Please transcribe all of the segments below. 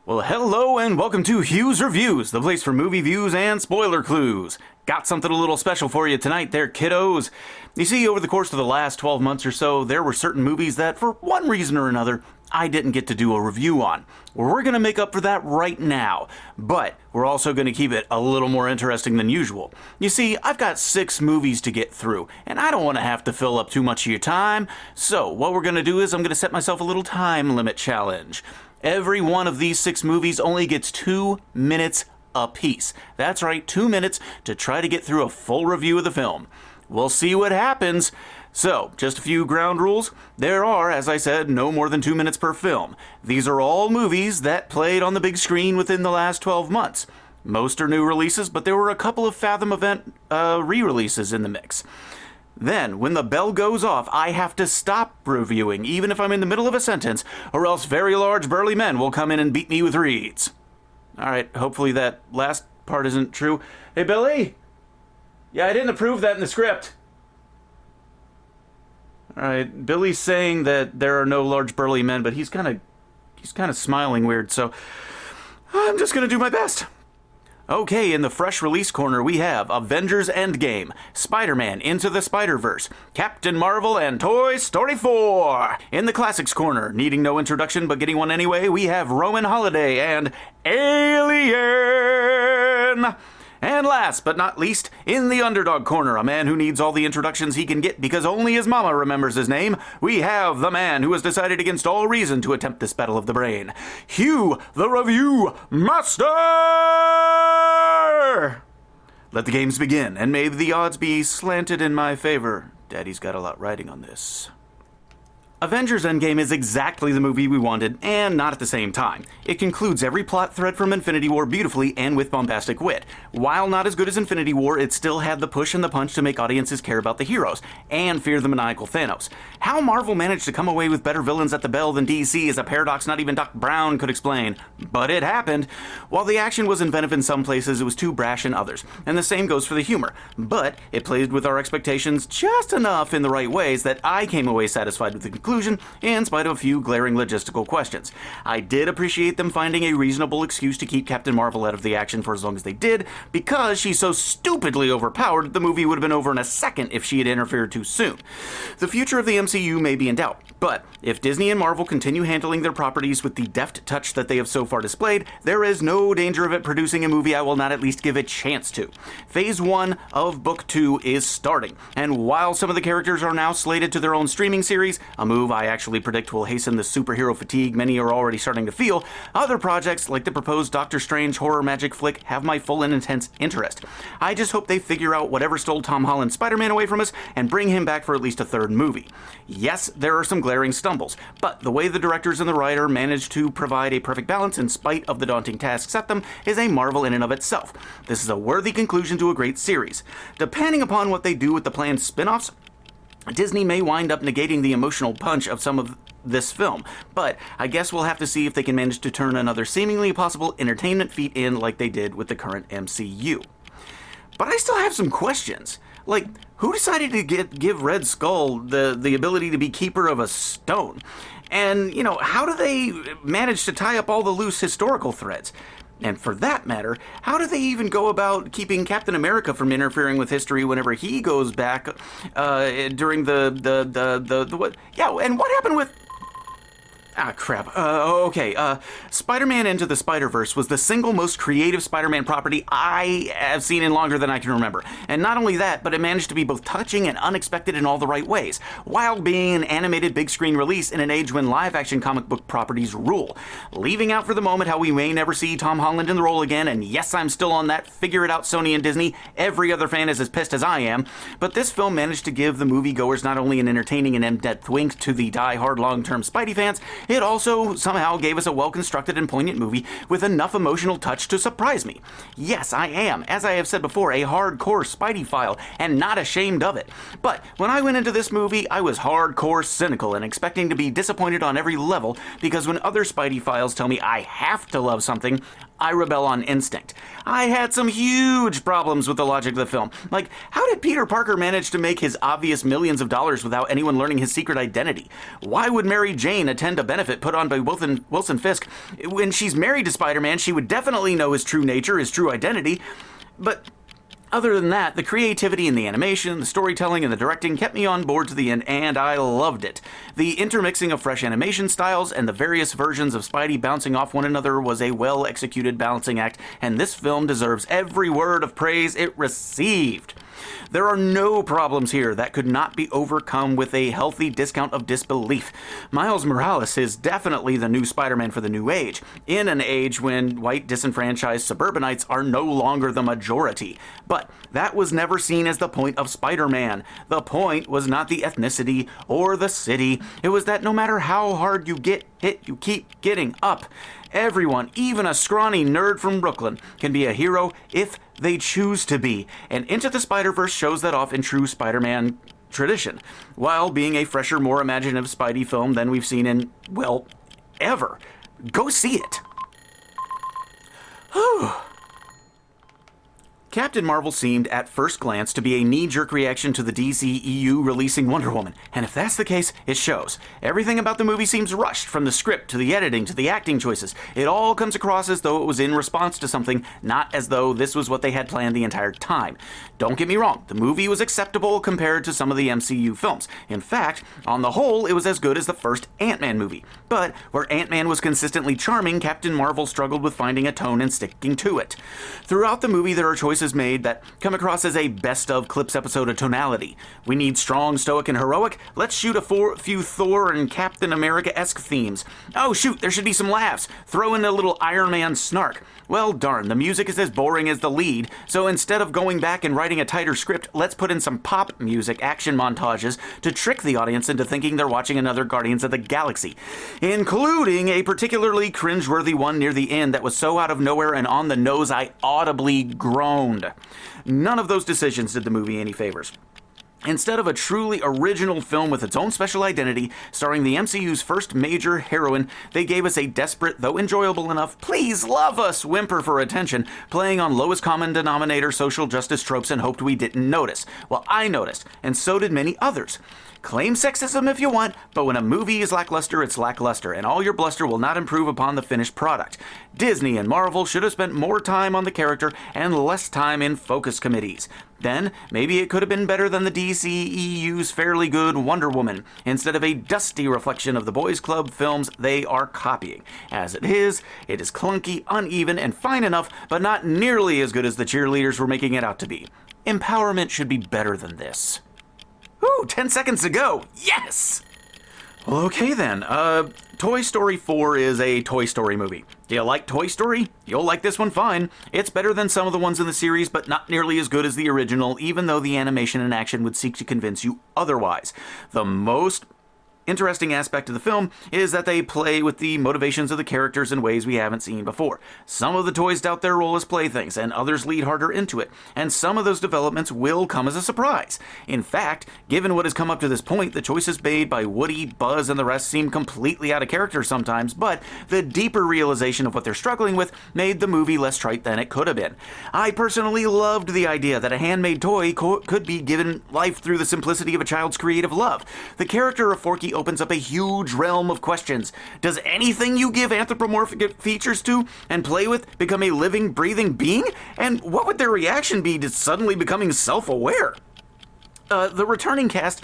Well, hello and welcome to Hugh's Reviews, the place for movie views and spoiler clues. Got something a little special for you tonight there, kiddos. You see, over the course of the last 12 months or so, there were certain movies that, for one reason or another, I didn't get to do a review on. Well, we're going to make up for that right now, but we're also going to keep it a little more interesting than usual. You see, I've got 6 movies to get through, and I don't want to have to fill up too much of your time, so what we're going to do is I'm going to set myself a little time limit challenge. Every one of these 6 movies only gets 2 minutes apiece. That's right, 2 minutes to try to get through a full review of the film. We'll see what happens. So, just a few ground rules. There are, as I said, no more than 2 minutes per film. These are all movies that played on the big screen within the last 12 months. Most are new releases, but there were a couple of Fathom event re-releases in the mix. Then, when the bell goes off, I have to stop reviewing, even if I'm in the middle of a sentence, or else very large burly men will come in and beat me with reeds. Alright, hopefully that last part isn't true. Hey, Billy? Yeah, I didn't approve that in the script. Alright, Billy's saying that there are no large burly men, but he's kind of smiling weird, so I'm just gonna do my best. Okay, in the fresh release corner we have Avengers Endgame, Spider-Man Into the Spiderverse, Captain Marvel, and Toy Story 4. In the classics corner, needing no introduction but getting one anyway, we have Roman Holiday and Alien. And last but not least, in the underdog corner, a man who needs all the introductions he can get because only his mama remembers his name, we have the man who has decided against all reason to attempt this battle of the brain, Hugh, the Review Master! Let the games begin, and may the odds be slanted in my favor. Daddy's got a lot riding on this. Avengers Endgame is exactly the movie we wanted, and not at the same time. It concludes every plot thread from Infinity War beautifully and with bombastic wit. While not as good as Infinity War, it still had the push and the punch to make audiences care about the heroes, and fear the maniacal Thanos. How Marvel managed to come away with better villains at the bell than DC is a paradox not even Doc Brown could explain. But it happened. While the action was inventive in some places, it was too brash in others. And the same goes for the humor. But it played with our expectations just enough in the right ways that I came away satisfied with the conclusion, in spite of a few glaring logistical questions. I did appreciate them finding a reasonable excuse to keep Captain Marvel out of the action for as long as they did, because she's so stupidly overpowered the movie would have been over in a second if she had interfered too soon. The future of the MCU may be in doubt, but if Disney and Marvel continue handling their properties with the deft touch that they have so far displayed, there is no danger of it producing a movie I will not at least give a chance to. Phase 1 of Book 2 is starting, and while some of the characters are now slated to their own streaming series, a move I actually predict will hasten the superhero fatigue many are already starting to feel, other projects like the proposed Doctor Strange horror magic flick have my full and intense interest. I just hope they figure out whatever stole Tom Holland's Spider-Man away from us and bring him back for at least a third movie. Yes, there are some glaring stumbles, but the way the directors and the writer managed to provide a perfect balance in spite of the daunting tasks set them is a marvel in and of itself. This is a worthy conclusion to a great series. Depending upon what they do with the planned spin-offs, Disney may wind up negating the emotional punch of some of this film, but I guess we'll have to see if they can manage to turn another seemingly possible entertainment feat in like they did with the current MCU. But I still have some questions. Like, who decided to give Red Skull the ability to be keeper of a stone? And, how do they manage to tie up all the loose historical threads? And for that matter, how do they even go about keeping Captain America from interfering with history whenever he goes back during the what? Yeah, and what happened with... Spider-Man Into the Spider-Verse was the single most creative Spider-Man property I have seen in longer than I can remember. And not only that, but it managed to be both touching and unexpected in all the right ways, while being an animated big screen release in an age when live-action comic book properties rule. Leaving out for the moment how we may never see Tom Holland in the role again, and yes, I'm still on that figure it out Sony and Disney, every other fan is as pissed as I am, but this film managed to give the moviegoers not only an entertaining and in-depth wink to the die-hard long-term Spidey fans, it also somehow gave us a well-constructed and poignant movie with enough emotional touch to surprise me. Yes, I am, as I have said before, a hardcore Spidey-phile, and not ashamed of it. But when I went into this movie, I was hardcore cynical and expecting to be disappointed on every level, because when other Spidey-philes tell me I have to love something, I rebel on instinct. I had some huge problems with the logic of the film. Like, how did Peter Parker manage to make his obvious millions of dollars without anyone learning his secret identity? Why would Mary Jane attend a benefit put on by Wilson Fisk. When she's married to Spider-Man, she would definitely know his true nature, his true identity. But other than that, the creativity in the animation, the storytelling, and the directing kept me on board to the end, and I loved it. The intermixing of fresh animation styles and the various versions of Spidey bouncing off one another was a well-executed balancing act, and this film deserves every word of praise it received. There are no problems here that could not be overcome with a healthy discount of disbelief. Miles Morales is definitely the new Spider-Man for the new age, in an age when white disenfranchised suburbanites are no longer the majority. But that was never seen as the point of Spider-Man. The point was not the ethnicity or the city. It was that no matter how hard you get hit, you keep getting up. Everyone, even a scrawny nerd from Brooklyn, can be a hero if they choose to be. And Into the Spider-Verse shows that off in true Spider-Man tradition, while being a fresher, more imaginative Spidey film than we've seen in, well, ever. Go see it. Whew. Captain Marvel seemed, at first glance, to be a knee-jerk reaction to the DCEU releasing Wonder Woman, and if that's the case, it shows. Everything about the movie seems rushed, from the script to the editing to the acting choices. It all comes across as though it was in response to something, not as though this was what they had planned the entire time. Don't get me wrong, the movie was acceptable compared to some of the MCU films. In fact, on the whole, it was as good as the first Ant-Man movie. But where Ant-Man was consistently charming, Captain Marvel struggled with finding a tone and sticking to it. Throughout the movie, there are choices made that come across as a best-of clips episode of tonality. We need strong, stoic, and heroic? Let's shoot a few Thor and Captain America-esque themes. Oh shoot, there should be some laughs. Throw in a little Iron Man snark. Well, darn, the music is as boring as the lead, so instead of going back and writing a tighter script, let's put in some pop music action montages to trick the audience into thinking they're watching another Guardians of the Galaxy, including a particularly cringeworthy one near the end that was so out of nowhere and on the nose I audibly groaned. None of those decisions did the movie any favors. Instead of a truly original film with its own special identity, starring the MCU's first major heroine, they gave us a desperate, though enjoyable enough, please love us whimper for attention, playing on lowest common denominator social justice tropes and hoped we didn't notice. Well, I noticed, and so did many others. Claim sexism if you want, but when a movie is lackluster, it's lackluster, and all your bluster will not improve upon the finished product. Disney and Marvel should have spent more time on the character and less time in focus committees. Then, maybe it could have been better than the DCEU's fairly good Wonder Woman, instead of a dusty reflection of the boys' club films they are copying. As it is clunky, uneven, and fine enough, but not nearly as good as the cheerleaders were making it out to be. Empowerment should be better than this. Ooh, 10 seconds to go. Yes! Well, okay then. Toy Story 4 is a Toy Story movie. Do you like Toy Story? You'll like this one fine. It's better than some of the ones in the series, but not nearly as good as the original, even though the animation and action would seek to convince you otherwise. The most interesting aspect of the film is that they play with the motivations of the characters in ways we haven't seen before. Some of the toys doubt their role as playthings, and others lead harder into it, and some of those developments will come as a surprise. In fact, given what has come up to this point, the choices made by Woody, Buzz, and the rest seem completely out of character sometimes, but the deeper realization of what they're struggling with made the movie less trite than it could have been. I personally loved the idea that a handmade toy could be given life through the simplicity of a child's creative love. The character of Forky opens up a huge realm of questions. Does anything you give anthropomorphic features to and play with become a living, breathing being? And what would their reaction be to suddenly becoming self-aware? The returning cast,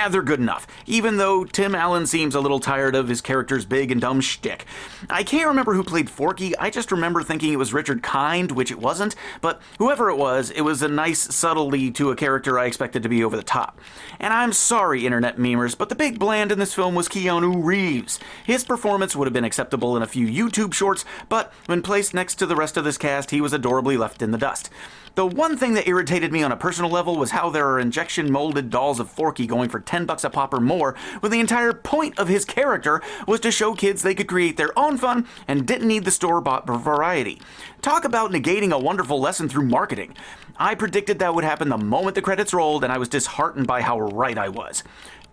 they're good enough, even though Tim Allen seems a little tired of his character's big and dumb shtick. I can't remember who played Forky, I just remember thinking it was Richard Kind, which it wasn't, but whoever it was a nice subtlety to a character I expected to be over the top. And I'm sorry, internet memers, but the big bland in this film was Keanu Reeves. His performance would have been acceptable in a few YouTube shorts, but when placed next to the rest of this cast, he was adorably left in the dust. The one thing that irritated me on a personal level was how there are injection-molded dolls of Forky going for $10 a pop or more, when the entire point of his character was to show kids they could create their own fun and didn't need the store-bought variety. Talk about negating a wonderful lesson through marketing. I predicted that would happen the moment the credits rolled, and I was disheartened by how right I was.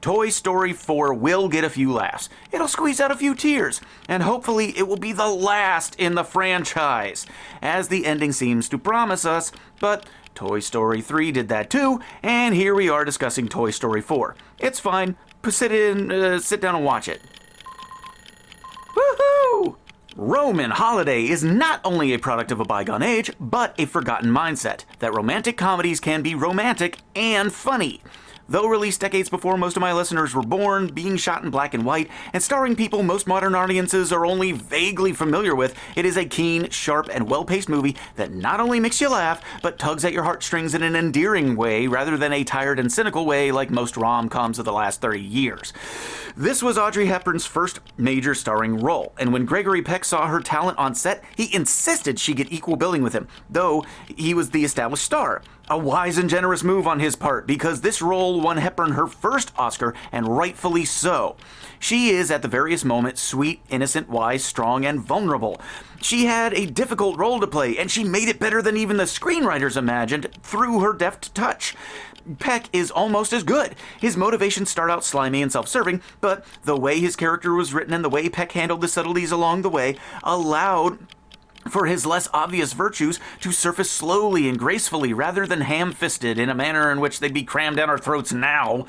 Toy Story 4 will get a few laughs. It'll squeeze out a few tears, and hopefully it will be the last in the franchise, as the ending seems to promise us, but Toy Story 3 did that too, and here we are discussing Toy Story 4. It's fine. Sit down and watch it. Woohoo! Roman holiday is not only a product of a bygone age, but a forgotten mindset that romantic comedies can be romantic and funny. Though released decades before most of my listeners were born, being shot in black and white, and starring people most modern audiences are only vaguely familiar with, it is a keen, sharp, and well-paced movie that not only makes you laugh, but tugs at your heartstrings in an endearing way rather than a tired and cynical way like most rom-coms of the last 30 years. This was Audrey Hepburn's first major starring role, and when Gregory Peck saw her talent on set, he insisted she get equal billing with him, though he was the established star. A wise and generous move on his part, because this role won Hepburn her first Oscar, and rightfully so. She is, at the various moments, sweet, innocent, wise, strong, and vulnerable. She had a difficult role to play, and she made it better than even the screenwriters imagined through her deft touch. Peck is almost as good. His motivations start out slimy and self-serving, but the way his character was written and the way Peck handled the subtleties along the way allowed for his less obvious virtues to surface slowly and gracefully rather than ham-fisted in a manner in which they'd be crammed down our throats now.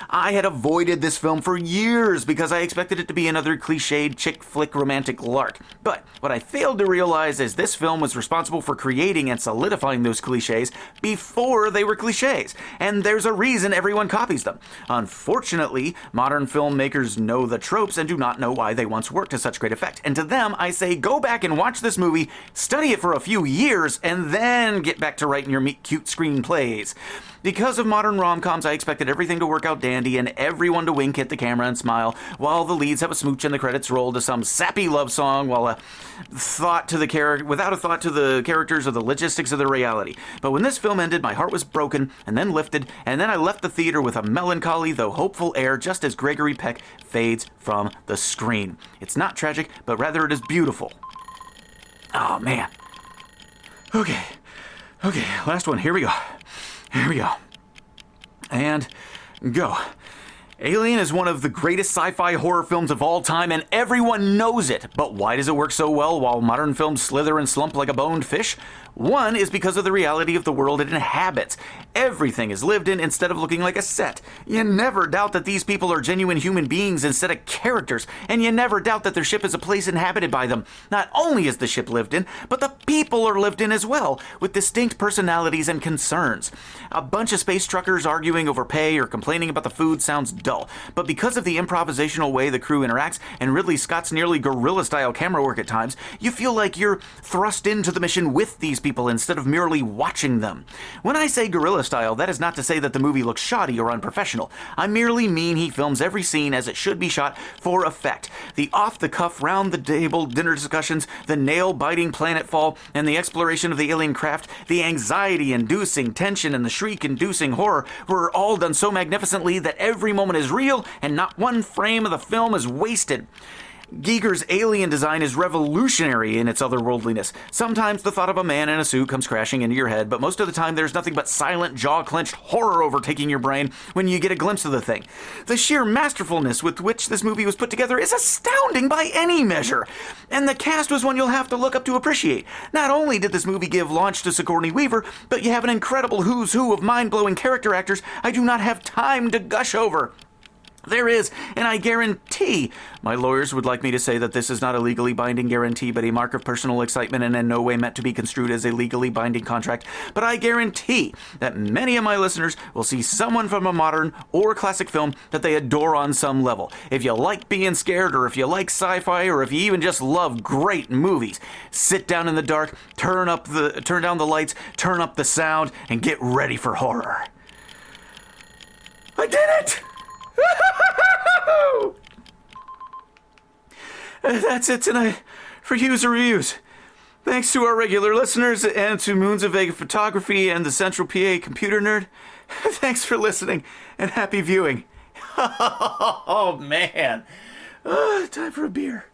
I had avoided this film for years because I expected it to be another cliched chick flick romantic lark. But what I failed to realize is this film was responsible for creating and solidifying those cliches before they were cliches. And there's a reason everyone copies them. Unfortunately, modern filmmakers know the tropes and do not know why they once worked to such great effect. And to them, I say go back and watch this movie, study it for a few years, and then get back to writing your meet-cute screenplays. Because of modern rom-coms, I expected everything to work out dandy and everyone to wink at the camera and smile while the leads have a smooch and the credits roll to some sappy love song without a thought to the characters or the logistics of the reality. But when this film ended, my heart was broken and then lifted, and then I left the theater with a melancholy though hopeful air just as Gregory Peck fades from the screen. It's not tragic, but rather it is beautiful. Oh, man. Okay, last one. Here we go. And go. Alien is one of the greatest sci-fi horror films of all time, and everyone knows it. But why does it work so well while modern films slither and slump like a boned fish? One is because of the reality of the world it inhabits. Everything is lived in instead of looking like a set. You never doubt that these people are genuine human beings instead of characters, and you never doubt that their ship is a place inhabited by them. Not only is the ship lived in, but the people are lived in as well, with distinct personalities and concerns. A bunch of space truckers arguing over pay or complaining about the food sounds dull, but because of the improvisational way the crew interacts and Ridley Scott's nearly guerrilla-style camera work at times, you feel like you're thrust into the mission with these people instead of merely watching them. When I say guerrilla style, that is not to say that the movie looks shoddy or unprofessional. I merely mean he films every scene as it should be shot for effect. The off-the-cuff, round-the-table dinner discussions, the nail-biting planetfall, and the exploration of the alien craft, the anxiety-inducing tension and the shriek-inducing horror were all done so magnificently that every moment is real and not one frame of the film is wasted. Giger's alien design is revolutionary in its otherworldliness. Sometimes the thought of a man in a suit comes crashing into your head, but most of the time there's nothing but silent, jaw-clenched horror overtaking your brain when you get a glimpse of the thing. The sheer masterfulness with which this movie was put together is astounding by any measure, and the cast was one you'll have to look up to appreciate. Not only did this movie give launch to Sigourney Weaver, but you have an incredible who's who of mind-blowing character actors I do not have time to gush over. There is, and I guarantee, my lawyers would like me to say that this is not a legally binding guarantee, but a mark of personal excitement and in no way meant to be construed as a legally binding contract, but I guarantee that many of my listeners will see someone from a modern or classic film that they adore on some level. If you like being scared, or if you like sci-fi, or if you even just love great movies, sit down in the dark, turn down the lights, turn up the sound, and get ready for horror. I did it! That's it tonight for Hughes or Reviews. Thanks to our regular listeners and to Moons of Vega Photography and the Central PA Computer Nerd. Thanks for listening and happy viewing. Oh, man. Time for a beer.